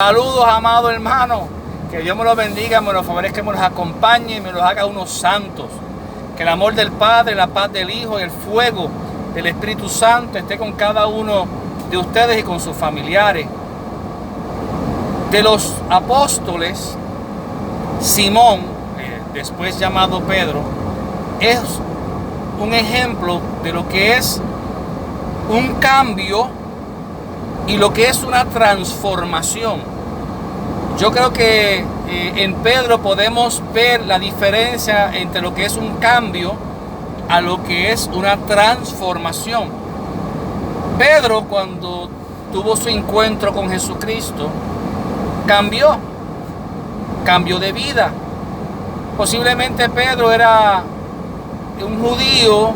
Saludos, amado hermano. Que Dios me los bendiga, me los favorezca, me los acompañe y me los haga unos santos. Que el amor del Padre, la paz del Hijo y el fuego del Espíritu Santo esté con cada uno de ustedes y con sus familiares. De los apóstoles, Simón, después llamado Pedro, es un ejemplo de lo que es un cambio y lo que es una transformación. Yo creo que en Pedro podemos ver la diferencia entre lo que es un cambio a lo que es una transformación. Pedro, cuando tuvo su encuentro con Jesucristo, cambió de vida. Posiblemente Pedro era un judío,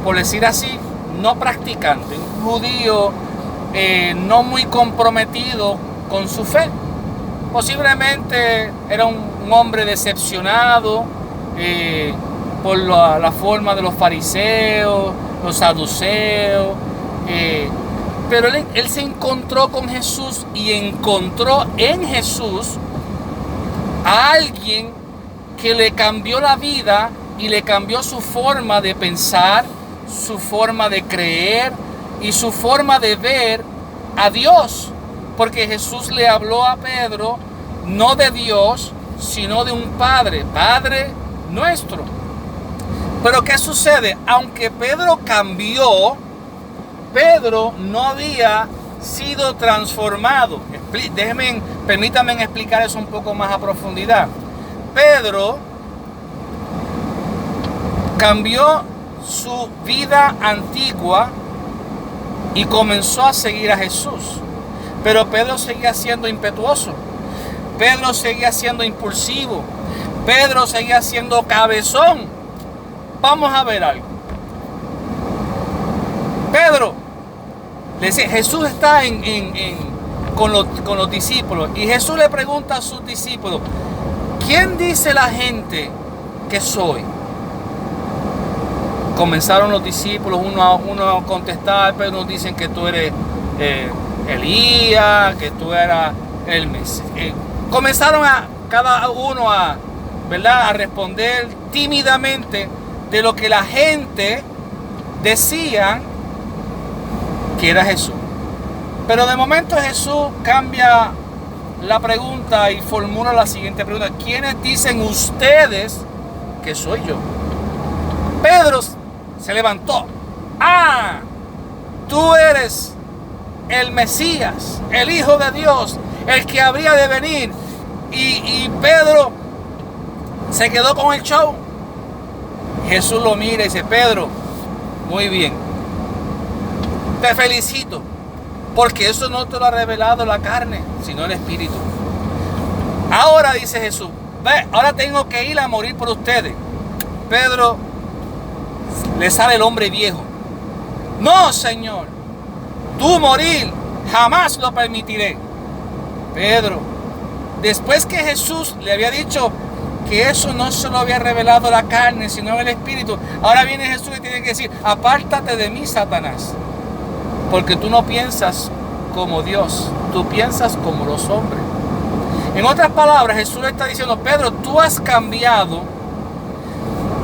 por decir así, no practicante, un judío no muy comprometido con su fe. Posiblemente era un hombre decepcionado por la forma de los fariseos, los saduceos, pero él se encontró con Jesús y encontró en Jesús a alguien que le cambió la vida y le cambió su forma de pensar, su forma de creer y su forma de ver a Dios. Porque Jesús le habló a Pedro no de Dios, sino de un Padre nuestro. Pero ¿qué sucede? Aunque Pedro cambió, Pedro no había sido transformado. Permítanme explicar eso un poco más a profundidad. Pedro cambió su vida antigua y comenzó a seguir a Jesús. Pero Pedro seguía siendo impetuoso. Pedro seguía siendo impulsivo. Pedro seguía siendo cabezón. Vamos a ver algo. Pedro, le dice, Jesús está con los discípulos. Y Jesús le pregunta a sus discípulos, ¿quién dice la gente que soy? Comenzaron los discípulos uno a contestar, pero nos dicen que tú eres Elías, que tú eras el Mesías. Comenzaron cada uno a responder tímidamente de lo que la gente decía que era Jesús. Pero de momento Jesús cambia la pregunta y formula la siguiente pregunta: ¿quiénes dicen ustedes que soy yo? Pedro se levantó. Tú eres el Mesías, el Hijo de Dios, el que habría de venir. Y Pedro se quedó con el show. Jesús lo mira y dice, Pedro, muy bien, te felicito, porque eso no te lo ha revelado la carne, sino el Espíritu. Ahora, dice Jesús, ahora tengo que ir a morir por ustedes. Pedro, le sale el hombre viejo. No, Señor, tú morir jamás lo permitiré. Pedro, después que Jesús le había dicho que eso no se lo había revelado la carne, sino el Espíritu, ahora viene Jesús y tiene que decir, apártate de mí, Satanás, porque tú no piensas como Dios, tú piensas como los hombres. En otras palabras, Jesús le está diciendo, Pedro, tú has cambiado,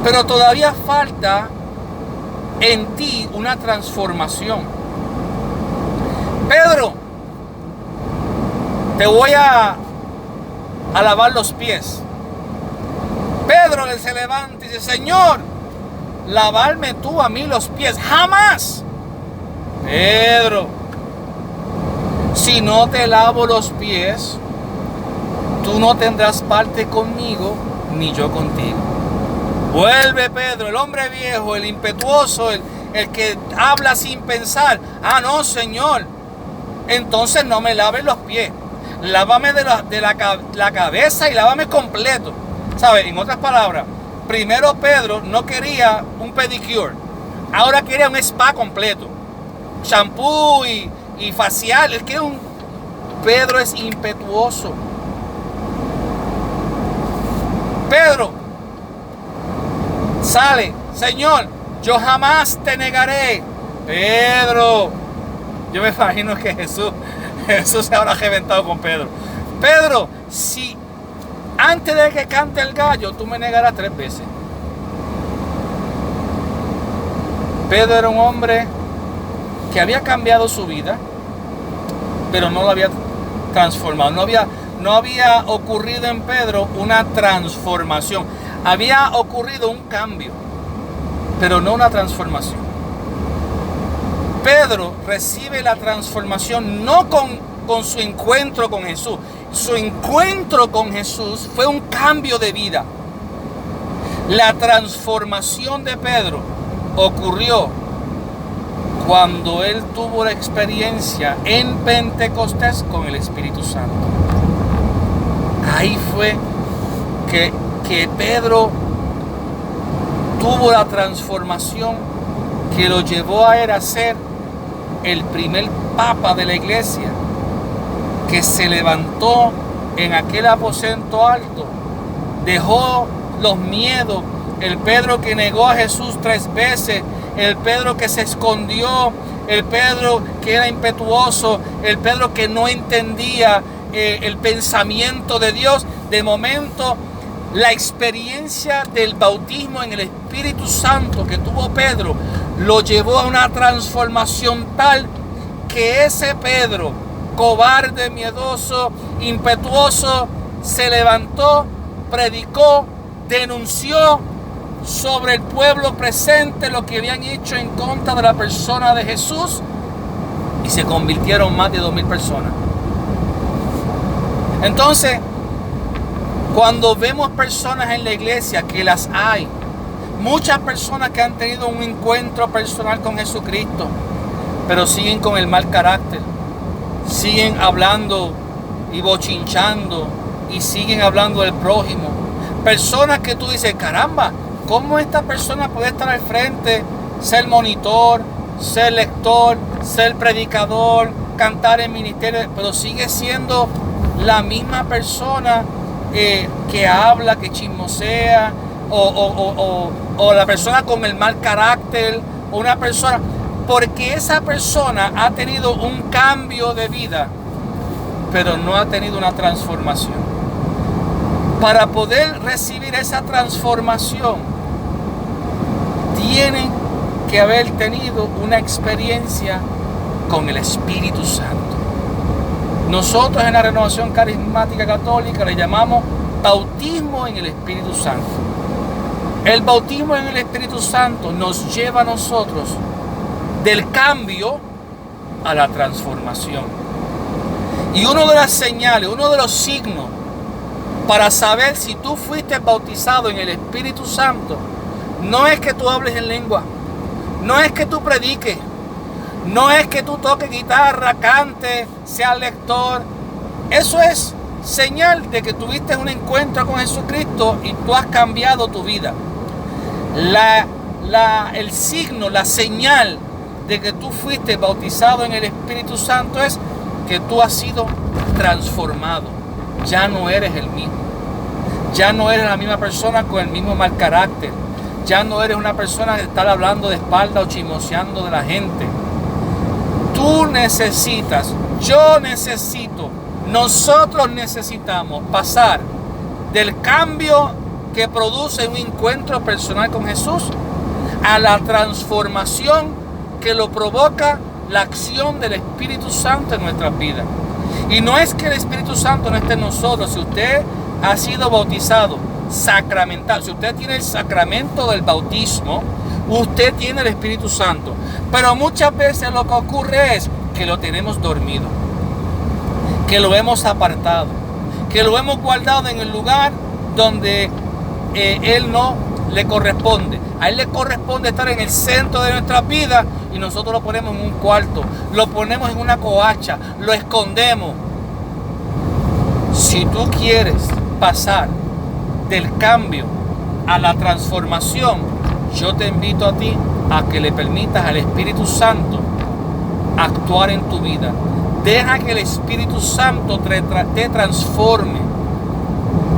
pero todavía falta en ti una transformación. Pedro, te voy a lavar los pies. Pedro se levanta y dice, Señor, lavarme tú a mí los pies. Jamás. Pedro, si no te lavo los pies, tú no tendrás parte conmigo, ni yo contigo. Vuelve Pedro, el hombre viejo, el impetuoso, el que habla sin pensar. No, Señor, entonces no me laves los pies. Lávame de la cabeza y lávame completo. ¿Sabes? En otras palabras, primero Pedro no quería un pedicure. Ahora quería un spa completo. Shampoo y facial. Pedro es impetuoso. Pedro sale, Señor, yo jamás te negaré. Pedro, yo me imagino que Jesús Jesús se habrá reventado con Pedro. Pedro, si antes de que cante el gallo tú me negarás 3 veces. Pedro era un hombre que había cambiado su vida, pero no lo había transformado. No había ocurrido en Pedro una transformación. Había ocurrido un cambio, pero no una transformación. Pedro recibe la transformación no con su encuentro con Jesús. Su encuentro con Jesús fue un cambio de vida. La transformación de Pedro ocurrió cuando él tuvo la experiencia en Pentecostés con el Espíritu Santo. Ahí fue que Pedro tuvo la transformación que lo llevó a él a ser el primer papa de la iglesia, que se levantó en aquel aposento alto, dejó los miedos. El Pedro que negó a Jesús 3 veces, el Pedro que se escondió, el Pedro que era impetuoso, el Pedro que no entendía el pensamiento de Dios. De momento, la experiencia del bautismo en el Espíritu Santo que tuvo Pedro lo llevó a una transformación tal que ese Pedro, cobarde, miedoso, impetuoso, se levantó, predicó, denunció sobre el pueblo presente lo que habían hecho en contra de la persona de Jesús, y se convirtieron más de 2,000 personas. Entonces, cuando vemos personas en la iglesia, que las hay, muchas personas que han tenido un encuentro personal con Jesucristo, pero siguen con el mal carácter, siguen hablando y bochinchando y siguen hablando del prójimo. Personas que tú dices, caramba, ¿cómo esta persona puede estar al frente, ser monitor, ser lector, ser predicador, cantar en ministerio, pero sigue siendo la misma persona que habla, que chismosea, o la persona con el mal carácter, o una persona, porque esa persona ha tenido un cambio de vida, pero no ha tenido una transformación? Para poder recibir esa transformación, tienen que haber tenido una experiencia con el Espíritu Santo. Nosotros en la Renovación Carismática Católica le llamamos bautismo en el Espíritu Santo. El bautismo en el Espíritu Santo nos lleva a nosotros del cambio a la transformación. Y una de las señales, uno de los signos para saber si tú fuiste bautizado en el Espíritu Santo, no es que tú hables en lengua, no es que tú prediques, no es que tú toques guitarra, cantes, seas lector. Eso es señal de que tuviste un encuentro con Jesucristo y tú has cambiado tu vida. El signo, la señal de que tú fuiste bautizado en el Espíritu Santo es que tú has sido transformado. Ya no eres el mismo. Ya no eres la misma persona con el mismo mal carácter. Ya no eres una persona que está hablando de espalda o chismoseando de la gente. Tú necesitas, yo necesito, nosotros necesitamos pasar del cambio que produce un encuentro personal con Jesús a la transformación que lo provoca la acción del Espíritu Santo en nuestras vidas. Y no es que el Espíritu Santo no esté en nosotros. Si usted ha sido bautizado, sacramental, si usted tiene el sacramento del bautismo, usted tiene el Espíritu Santo. Pero muchas veces lo que ocurre es que lo tenemos dormido, que lo hemos apartado, que lo hemos guardado en el lugar donde Él no le corresponde. A Él le corresponde estar en el centro de nuestras vidas y nosotros lo ponemos en un cuarto, lo ponemos en una covacha, lo escondemos. Si tú quieres pasar del cambio a la transformación, yo te invito a ti a que le permitas al Espíritu Santo actuar en tu vida. Deja que el Espíritu Santo te transforme.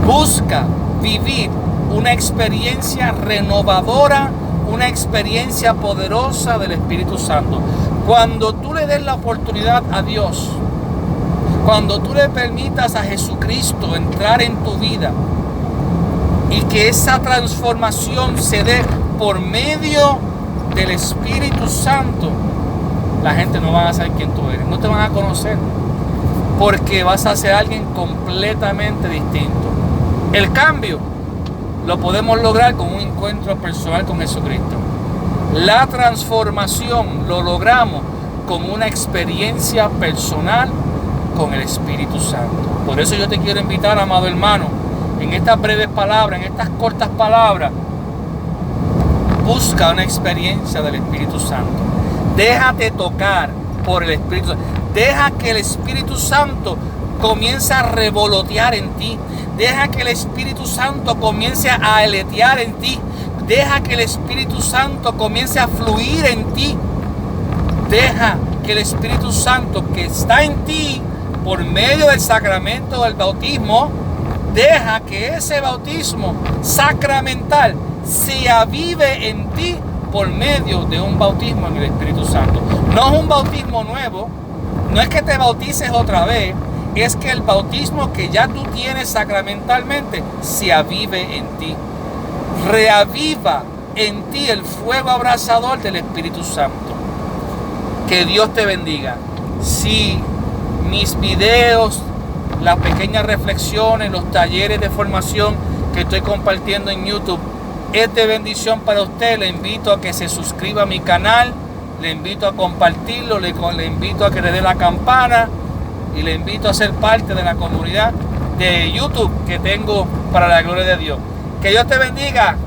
Busca vivir una experiencia renovadora, una experiencia poderosa del Espíritu Santo. Cuando tú le des la oportunidad a Dios Cuando tú le permitas a Jesucristo entrar en tu vida y que esa transformación se dé por medio del Espíritu Santo, la gente no va a saber quién tú eres, no te van a conocer, porque vas a ser alguien completamente distinto. El cambio lo podemos lograr con un encuentro personal con Jesucristo. La transformación lo logramos con una experiencia personal con el Espíritu Santo. Por eso yo te quiero invitar, amado hermano, en estas breves palabras, en estas cortas palabras, busca una experiencia del Espíritu Santo. Déjate tocar por el Espíritu Santo. Deja que el Espíritu Santo comience a revolotear en ti. Deja que el Espíritu Santo comience a aletear en ti. Deja que el Espíritu Santo comience a fluir en ti. Deja que el Espíritu Santo que está en ti por medio del sacramento del bautismo, deja que ese bautismo sacramental se avive en ti por medio de un bautismo en el Espíritu Santo. No es un bautismo nuevo, no es que te bautices otra vez, es que el bautismo que ya tú tienes sacramentalmente se avive en ti. Reaviva en ti el fuego abrasador del Espíritu Santo. Que Dios te bendiga. Si mis videos, las pequeñas reflexiones, los talleres de formación que estoy compartiendo en YouTube es de bendición para usted, le invito a que se suscriba a mi canal, le invito a compartirlo, le invito a que le dé la campana y le invito a ser parte de la comunidad de YouTube que tengo para la gloria de Dios. Que Dios te bendiga.